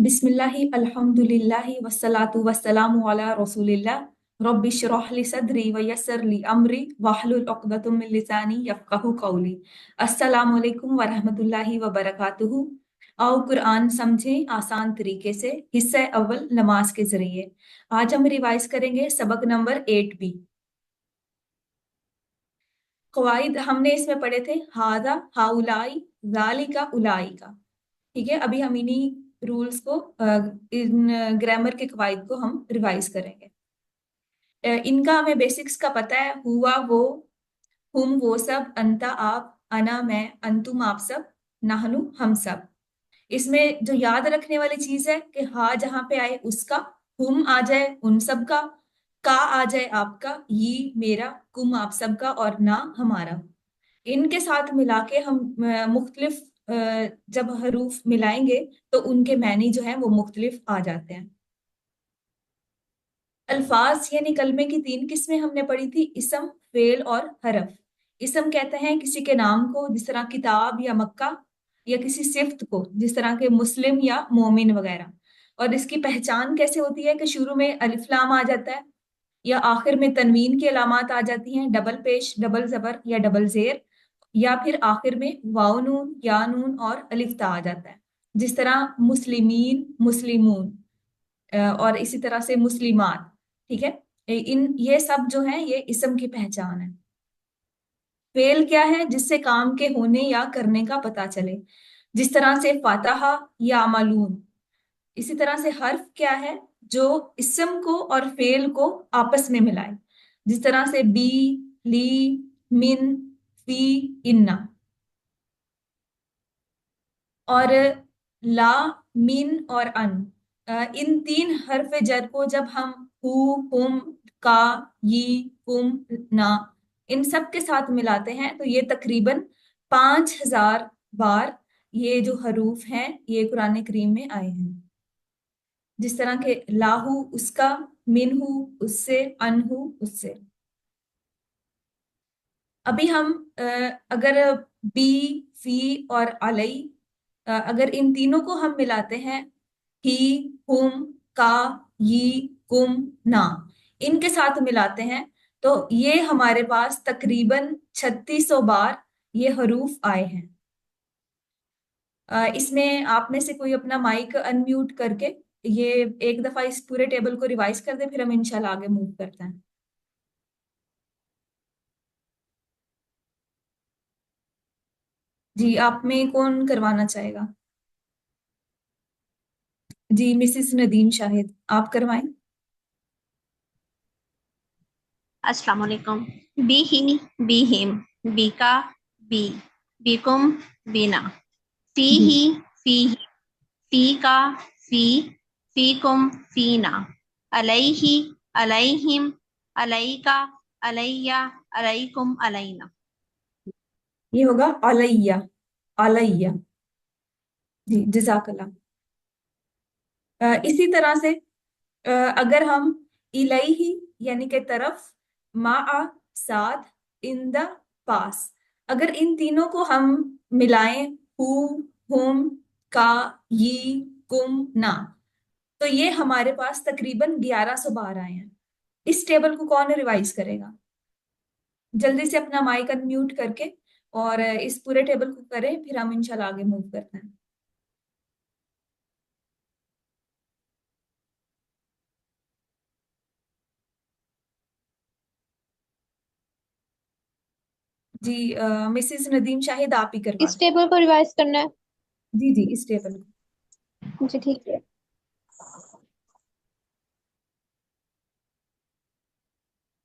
बिस्मिल्लाहि अल्हम्दुलिल्लाहि वस्सलातु वस्सलामु अला रसूलिल्लाह रब्बि श्रह ली सदरी व यस्सिर ली अमरी वहलुल उक़दतम मिन लिसानी यफ़क़हू क़ौली। अस्सलामु अलैकुम व रहमतुल्लाहि व बरकातुहू। आओ कुरान समझें आसान तरीके से। हिस्सा अव्वल नमाज के जरिए। आज हम रिवाइज करेंगे सबक नंबर 8 बी। कवाइद हमने इसमें पढ़े थे हादा हाउलाई ज़ालिका उलाइका। ठीक है, अभी हम इन्हीं रूल्स को इन ग्रामर के कवायद को हम रिवाइज करेंगे। इनका हमें बेसिक्स का पता है। हुआ वो, हुम वो सब, अंता आप, अना मैं, अंतुम आप सब, नाहनु हम सब। इसमें जो याद रखने वाली चीज है कि हा जहां पे आए उसका, हुम आ जाए उन सब का आ जाए आपका, ये मेरा, कुम आप सबका और ना हमारा। इनके साथ मिला के हम मुख्तलिफ जब हरूफ मिलाएंगे तो उनके मैनी जो है वो मुख्तलिफ आ जाते हैं। अल्फाज यानी कलमे की 3 किस्में हमने पढ़ी थी, इसम, फेल और हरफ। इसम कहते हैं किसी के नाम को, जिस तरह किताब या मक्का, या किसी सिफ्त को जिस तरह के मुस्लिम या मोमिन वगैरह। और इसकी पहचान कैसे होती है कि शुरू में अलिफ लाम आ जाता है, या आखिर में तनवीन की अलामात आ जाती हैं, डबल पेश, डबल जबर या डबल जेर, या फिर आखिर में वाव नून, या नून और अलिफ ता आ जाता है, जिस तरह मुस्लिमीन, मुस्लिमून, और इसी तरह से मुस्लिमात। ठीक है, इन ये सब जो है ये इसम की पहचान है। फेल क्या है? जिससे काम के होने या करने का पता चले, जिस तरह से फातहा या अमालून। इसी तरह से हर्फ क्या है? जो इसम को और फेल को आपस में मिलाए, जिस तरह से बी, ली, मिन, फी, इन्ना। और ला, मिन और अन, इन 3 हर्फ जर को जब हम हु, हुम, का, यी, कुम, ना, इन सब के साथ मिलाते हैं तो ये तकरीबन 5000 बार ये जो हरूफ हैं ये कुरान करीम में आए हैं। जिस तरह के लाहू उसका, मिनहू उससे, अनहू उससे। अभी हम अगर बी, फी और अलई, अगर इन तीनों को हम मिलाते हैं, ही, हुम, का, यी, कुम, ना, इनके साथ मिलाते हैं तो ये हमारे पास तकरीबन 3600 बार ये हरूफ आए हैं। इसमें आप में से कोई अपना माइक अनम्यूट करके ये एक दफा इस पूरे टेबल को रिवाइज कर दे, फिर हम इंशाल्लाह आगे मूव करते हैं। जी, आप में कौन करवाना चाहेगा? जी, मिसिस नदीम शाहिद, आप करवाएं। अस्सलाम वालेकुम। बी ही, बी हिम, बीका, बी, बीकुम, बीना, फी जी ही, फी ही, फी का, फी, फीकुम, फीना, अलैहि, अलैहिम, अलैका, अलैया, अलैकुम, अलैना। ये होगा अलैया, अलैया। जी, जजाकल्ला। इसी तरह से अगर हम इलैही यानी के तरफ, माआ साथ, इन द पास, अगर इन तीनों को हम मिलाएं, हु, हुम, का, यी, कुम, ना, तो ये हमारे पास तकरीबन 1100 बार आए हैं। इस टेबल को कौन रिवाइज करेगा? जल्दी से अपना माइक अनम्यूट करके और इस पूरे टेबल को करें, फिर हम इंशाल्लाह आगे मूव करते हैं। जी, मिसिस नदीम शाहिद आप ही करवा इस दें। टेबल को रिवाइज करना है। जी जी, इस टेबल को जी ठीक है।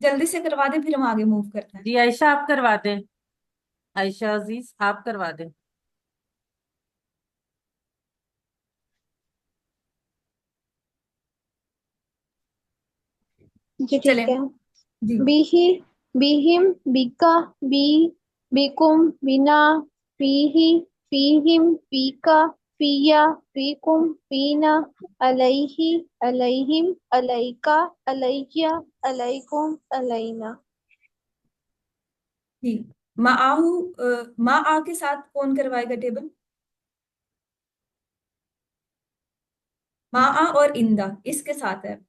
जल्दी से करवा दें, फिर हम आगे मूव करते हैं। जी आयशा आप करवा दें। आयशा अजीज आप करवा दें। जी ठीक चलें। है। जी बीही, बीहिम, बीका, बी, बीकुम, बीना, फीही, फीहिम, फीका, फीया, फीकुम, फीना, अलैहि, अलैहिम, अलैका, अलैया, अलैकुम, अलैना। जी, माआहू, मा आ के साथ कौन करवाएगा टेबल? माआ और इंदा इसके साथ है।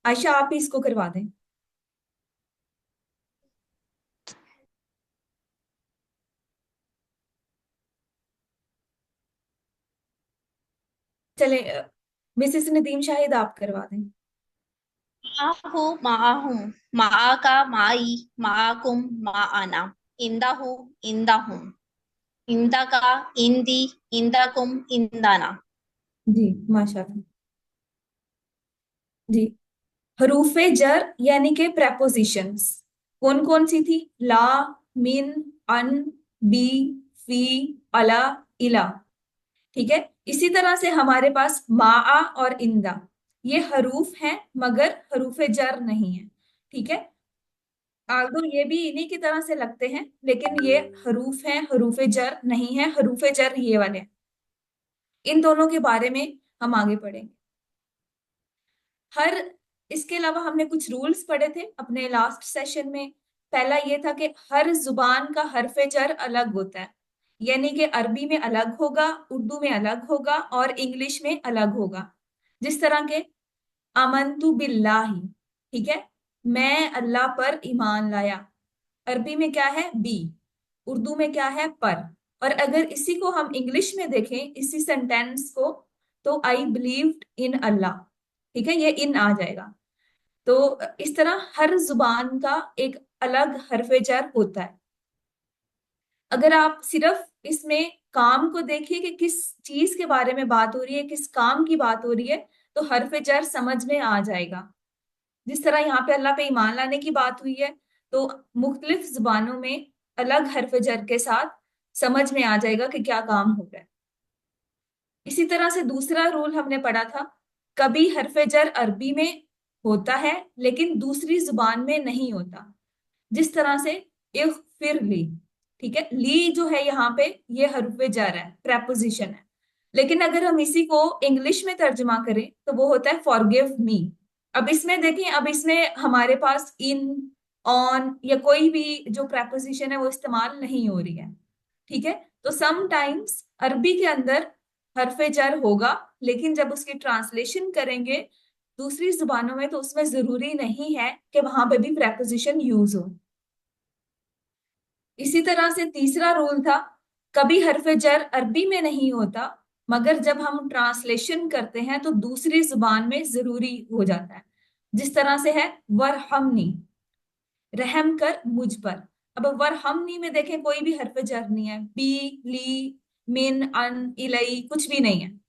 आयशा आप ही इसको करवा दें। चले मिसेस नदीम शाहिद आप करवा दें। माहु माहुम, मा का माई, माकुम माआना, इंदाहु इंदाहुम, इंदा का इंदी, इंदाकुम इंदाना। जी माशाल्लाह। जी हरूफे जर यानी कि प्रेपोजिशंस कौन कौन सी थी? ला, मिन, अन, बी, फी, अला, इला। ठीक है, इसी तरह से हमारे पास माआ और इंदा ये हरूफ हैं मगर हरूफे जर नहीं है। ठीक है, आल्दो ये भी इन्हीं की तरह से लगते हैं लेकिन ये हरूफ हैं, हरूफे जर नहीं है। हरूफे जर ये वाले हैं। इन दोनों के बारे में हम आगे पढ़ेंगे। हर इसके अलावा हमने कुछ रूल्स पढ़े थे अपने लास्ट सेशन में। पहला ये था कि हर जुबान का हरफ जर अलग होता है, यानी कि अरबी में अलग होगा, उर्दू में अलग होगा और इंग्लिश में अलग होगा। जिस तरह के आमंतु बिल्लाही, ठीक है, मैं अल्लाह पर ईमान लाया, अरबी में क्या है? बी। उर्दू में क्या है? पर। और अगर इसी को हम इंग्लिश में देखें इसी सेंटेंस को, तो आई बिलीव्ड इन अल्लाह। ठीक है, ये इन आ जाएगा। तो इस तरह हर जुबान का एक अलग हरफ जर होता है। अगर आप सिर्फ इसमें काम को देखिए कि किस चीज के बारे में बात हो रही है, किस काम की बात हो रही है, तो हरफ जर समझ में आ जाएगा। जिस तरह यहाँ पे अल्लाह पे ईमान लाने की बात हुई है, तो मुख्तलिफ जुबानों में अलग हरफ जर के साथ समझ में आ जाएगा कि क्या काम हो रहा है। इसी तरह से दूसरा रूल हमने पढ़ा था, कभी हरफ जर अरबी में होता है लेकिन दूसरी जुबान में नहीं होता। जिस तरह से इग़फिर ली, ठीक है, ली जो है यहाँ पे ये हरफ जर है, प्रेपोजिशन है। लेकिन अगर हम इसी को इंग्लिश में तर्जुमा करें तो वो होता है फॉरगिव मी। अब इसमें देखिए, अब इसमें हमारे पास इन, ऑन या कोई भी जो प्रेपोजिशन है वो इस्तेमाल नहीं हो रही है। ठीक है, तो समटाइम्स अरबी के अंदर हरफ जर होगा लेकिन जब उसकी ट्रांसलेशन करेंगे दूसरी जुबानों में तो उसमें जरूरी नहीं है कि वहां पे भी प्रेपोजिशन यूज हो। इसी तरह से तीसरा रूल था, कभी हरफ जर अरबी में नहीं होता मगर जब हम ट्रांसलेशन करते हैं तो दूसरी जुबान में जरूरी हो जाता है। जिस तरह से है वरहमनी, रहम कर मुझ पर। अब वरहमनी में देखें कोई भी हरफ जर नहीं है, बी, ली, मिन, अन, इलई कुछ भी नहीं है।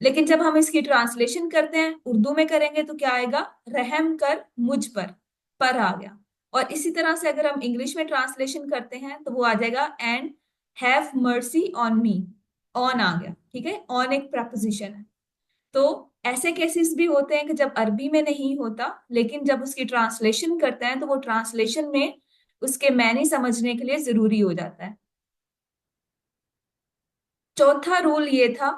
लेकिन जब हम इसकी ट्रांसलेशन करते हैं उर्दू में करेंगे तो क्या आएगा? रहम कर मुझ पर आ गया। और इसी तरह से अगर हम इंग्लिश में ट्रांसलेशन करते हैं तो वो आ जाएगा and have mercy on me, on आ गया। ठीक है, ऑन एक प्रपोजिशन है। तो ऐसे केसेस भी होते हैं कि जब अरबी में नहीं होता लेकिन जब उसकी ट्रांसलेशन करते हैं तो वो ट्रांसलेशन में उसके मैनी समझने के लिए जरूरी हो जाता है। चौथा रूल ये था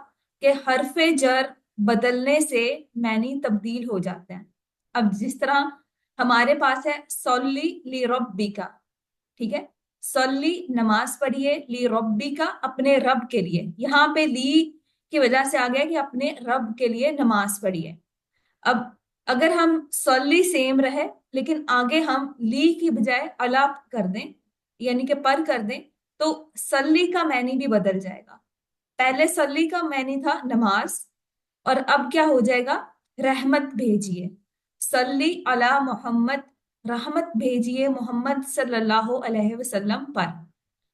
कि हरफे जर बदलने से मैनी तब्दील हो जाते हैं। अब जिस तरह हमारे पास है सल्ली ली रब्बी का, ठीक है, सल्ली नमाज पढ़िए, ली रब्बी का अपने रब के लिए। यहाँ पे ली की वजह से आ गया कि अपने रब के लिए नमाज पढ़िए। अब अगर हम सल्ली सेम रहे लेकिन आगे हम ली की बजाय अला कर दें यानी कि पर कर दें तो सल्ली का मैनी भी बदल जाएगा। पहले सल्ली का मैनी था नमाज और अब क्या हो जाएगा? रहमत भेजिए, सल्ली अला मोहम्मद, रहमत भेजिए मोहम्मद सल्लल्लाहु अलैहि वसल्लम पर।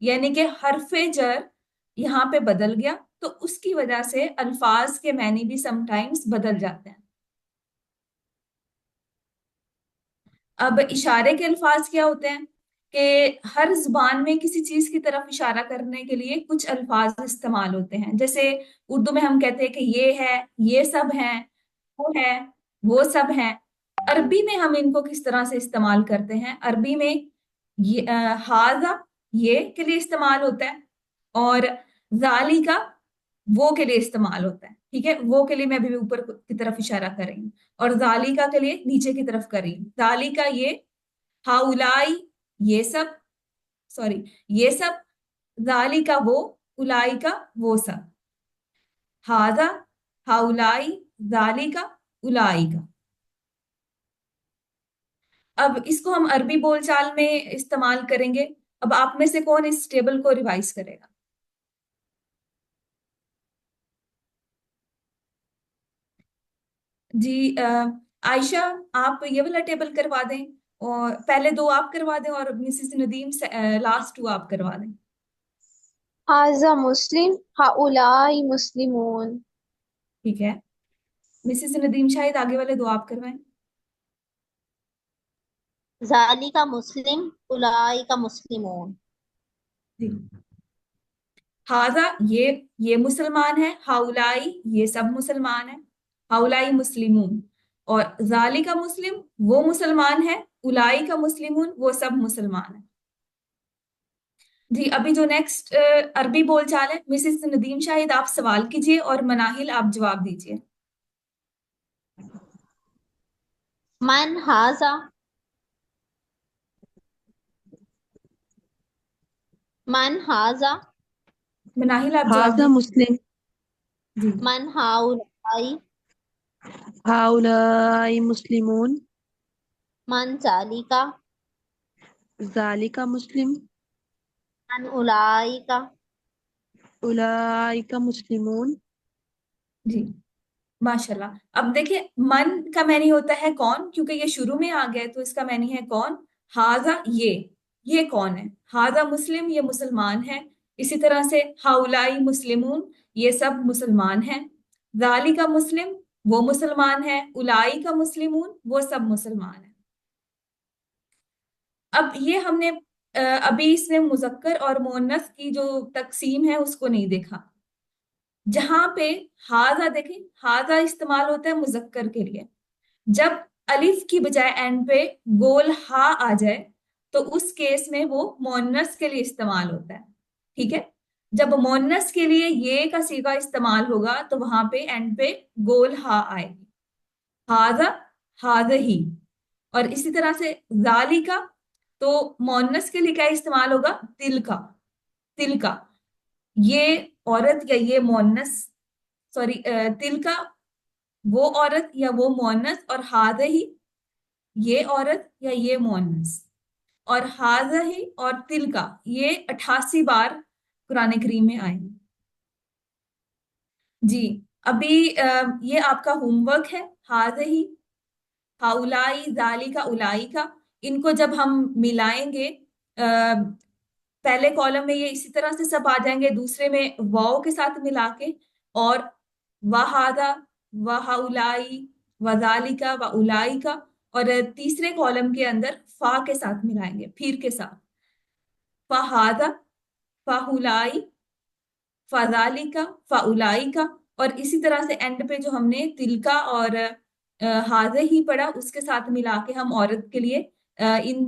यानी कि हरफे जर यहाँ पे बदल गया तो उसकी वजह से अल्फाज के मैनी भी समटाइम्स बदल जाते हैं। अब इशारे के अल्फाज क्या होते हैं कि हर जुबान में किसी चीज की तरफ इशारा करने के लिए कुछ अल्फाज इस्तेमाल होते हैं। जैसे उर्दू में हम कहते हैं कि ये है, ये सब है, वो है, वो सब है। अरबी में हम इनको किस तरह से इस्तेमाल करते हैं? अरबी में ये हाजा ये के लिए इस्तेमाल होता है और जाली का वो के लिए इस्तेमाल होता है। ठीक है, वो के लिए मैं अभी ऊपर की तरफ इशारा कर रही हूँ और जालिका के लिए नीचे की तरफ कर रही हूँ। जालिका ये, हाउलाई ये सब, सॉरी ये सब, जालिका वो, उलाई का वो सब। हाजा, हाउलाई, जालिका, उलाइका। अब इसको हम अरबी बोलचाल में इस्तेमाल करेंगे। अब आप में से कौन इस टेबल को रिवाइज करेगा? जी आयशा, आप ये वाला टेबल करवा दें, और पहले दो आप करवा दें, और मिसेस नदीम से लास्ट टू आप करवा दें। हाजा मुस्लिम, हाउलाई मुस्लिमून। ठीक है, मिसेस नदीम शायद आगे वाले दो आप करवाएं। ज़ालिका मुस्लिम, उलाइका मुस्लिमून। जी। हाजा ये मुसलमान है, हाउलाई ये सब मुसलमान है, हाउलाई मुस्लिमून। और जालिका मुस्लिम वो मुसलमान है, उलाई का मुस्लिमून वो सब मुसलमान है। जी, अभी जो नेक्स्ट अरबी बोलचाल है, मिसेस नदीम शाहिद आप सवाल कीजिए और मनाहिल आप जवाब दीजिए। मन हाजा, मन हाजा, मनाहिल आप जवाब हाजा दीजिए। मुस्लिम, जी। मन हाउलाई, हाउलाई मुस्लिमून, मन जालिका, जालिका मुस्लिम, मन उलाइका। उलाइका मुस्लिमून। जी, माशाल्लाह। अब देखिए, मन का मैनी होता है कौन, क्योंकि ये शुरू में आ गया है, तो इसका मैनी है कौन। हाजा ये कौन है। हाजा मुस्लिम ये मुसलमान है। इसी तरह से हाउलाई मुस्लिमून ये सब मुसलमान हैं। जालिका मुस्लिम वो मुसलमान है, उलाई का मुस्लिमून वो सब मुसलमान है। अब ये हमने अभी इसमें मुजक्कर और मुअन्नस की जो तकसीम है उसको नहीं देखा। जहां पे हाजा देखें, हाजा इस्तेमाल होता है मुजक्कर के लिए। जब अलिफ की बजाय एंड पे गोल हा आ जाए, तो उस केस में वो मोन्नस के लिए इस्तेमाल होता है। ठीक है, जब मोन्नस के लिए ये का सीगा इस्तेमाल होगा तो वहां पे एंड पे गोल हा आएगी। हाजा, हाज ही। और इसी तरह से जालिका, तो मोन्नस के लिए क्या इस्तेमाल होगा, तिल का, तिल का। ये औरत या ये मोन्नस, सॉरी, तिल का वो औरत या वो मोन्नस, और हाज ही ये औरत या ये मोअन्नस। और हाजा ही और तिल का ये 88 बार कुरान करीम में आए हैं। जी, अभी ये आपका होमवर्क है। हाजा ही, हाउलाई, जालिका, उलाइका, इनको जब हम मिलाएंगे, पहले कॉलम में ये इसी तरह से सब आ जाएंगे, दूसरे में वाव के साथ मिला के, और वहादा, वहाउलाई, वजालिका, व उलाइका, और तीसरे कॉलम के अंदर फा के साथ मिलाएंगे, फिर के साथ। फहादा, फाहुलाई, फजालिका, फाउलाइका। और इसी तरह से एंड पे जो हमने तिलका और हाजे ही पढ़ा उसके साथ मिला के हम औरत के लिए इन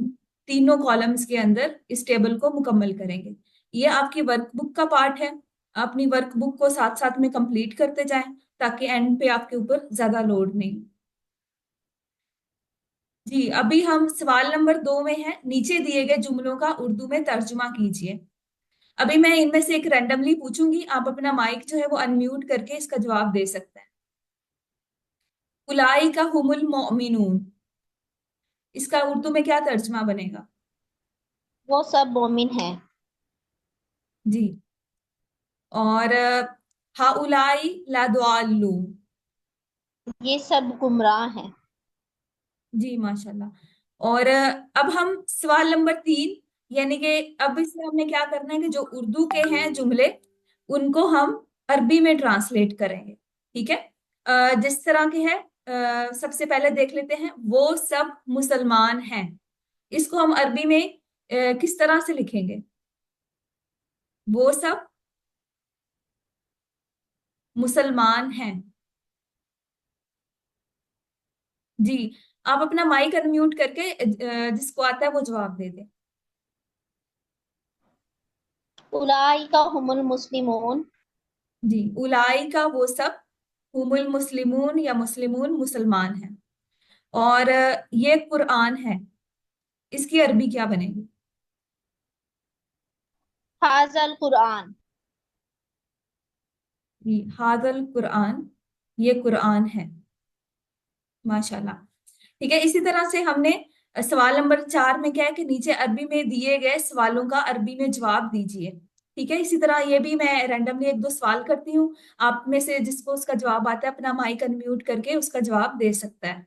तीनों कॉलम्स के अंदर इस टेबल को मुकम्मल करेंगे। ये आपकी वर्कबुक का पार्ट है। अपनी वर्कबुक को साथ साथ में कंप्लीट करते जाएं, ताकि एंड पे आपके ऊपर ज्यादा लोड नहीं। जी, अभी हम सवाल नंबर 2 में हैं। नीचे दिए गए जुमलों का उर्दू में तर्जुमा कीजिए। अभी मैं इनमें से एक रैंडमली पूछूंगी, आप अपना माइक जो है वो अनम्यूट करके इसका जवाब दे सकते हैं। उलाई का हुमुल मोमिनून, इसका उर्दू में क्या तर्जुमा बनेगा? वो सब मोमिन है। जी। और हाउलाई लादवालू। ये सब गुमराह हैं। जी, माशाल्लाह। और अब हम सवाल नंबर 3, यानी कि अब इसमें हमने क्या करना है कि जो उर्दू के हैं जुमले उनको हम अरबी में ट्रांसलेट करेंगे। ठीक है, जिस तरह के हैं, सबसे पहले देख लेते हैं, वो सब मुसलमान हैं। इसको हम अरबी में किस तरह से लिखेंगे? वो सब मुसलमान हैं। जी, आप अपना माइक अनम्यूट करके जिसको आता है वो जवाब दे दे। उलाइका हुमुल मुस्लिमून। जी, उलाई का वो सब, हुमुल मुस्लिमून या मुस्लिमून मुसलमान हैं। और ये कुरान है, इसकी अरबी क्या बनेगी? हाजल कुरान। जी, हादल कुरान ये कुरान है। माशाल्लाह। ठीक है, इसी तरह से हमने सवाल नंबर 4 में क्या है कि नीचे अरबी में दिए गए सवालों का अरबी में जवाब दीजिए। ठीक है, इसी तरह ये भी मैं रैंडमली एक दो सवाल करती हूँ, आप में से जिसको उसका जवाब आता है अपना माइक अनम्यूट करके उसका जवाब दे सकता है।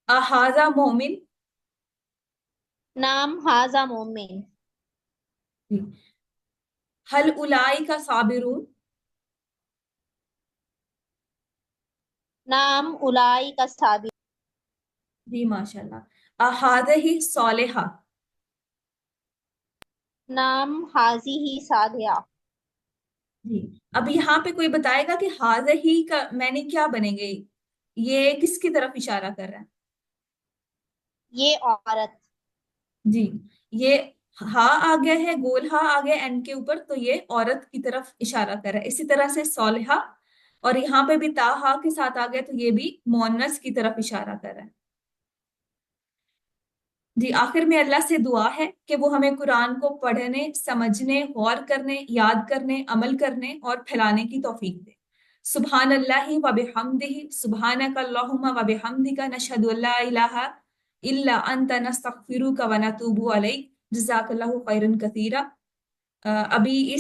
अहाजा मोमिन। नाम हाजा मोमिन। हल उलाई का साबिरून। नाम उलाई का साबिर। जी माशाल्लाह। अहाद ही सोलेहा। नाम हाजी ही सादिया। जी। अब यहाँ पे कोई बताएगा कि हाज ही का मैंने क्या बनेंगे, ये किसकी तरफ इशारा कर रहा है? ये औरत। जी, ये हा आ गया है, गोल हा आ गया एंड के ऊपर, तो ये औरत की तरफ इशारा कर रहा है। इसी तरह से सौलहा, और यहाँ पे भी ता हा के साथ आ गया तो ये भी मोनस की तरफ इशारा कर रहा है। जी, आखिर में अल्लाह से दुआ है कि वो हमें कुरान को पढ़ने, समझने, गौर करने, याद करने, अमल करने और फैलाने की तौफीक दे। सुभान अल्लाहि व बिहम्दिही, सुभानक अल्लाहुम्मा व बिहम्दिका, नशहदु अल्ला इलाहा इल्ला अंता, नस्तगफिरुका व नतूबु अलैक। जज़ाकल्लाहु खैरन कसीरा। अभी इस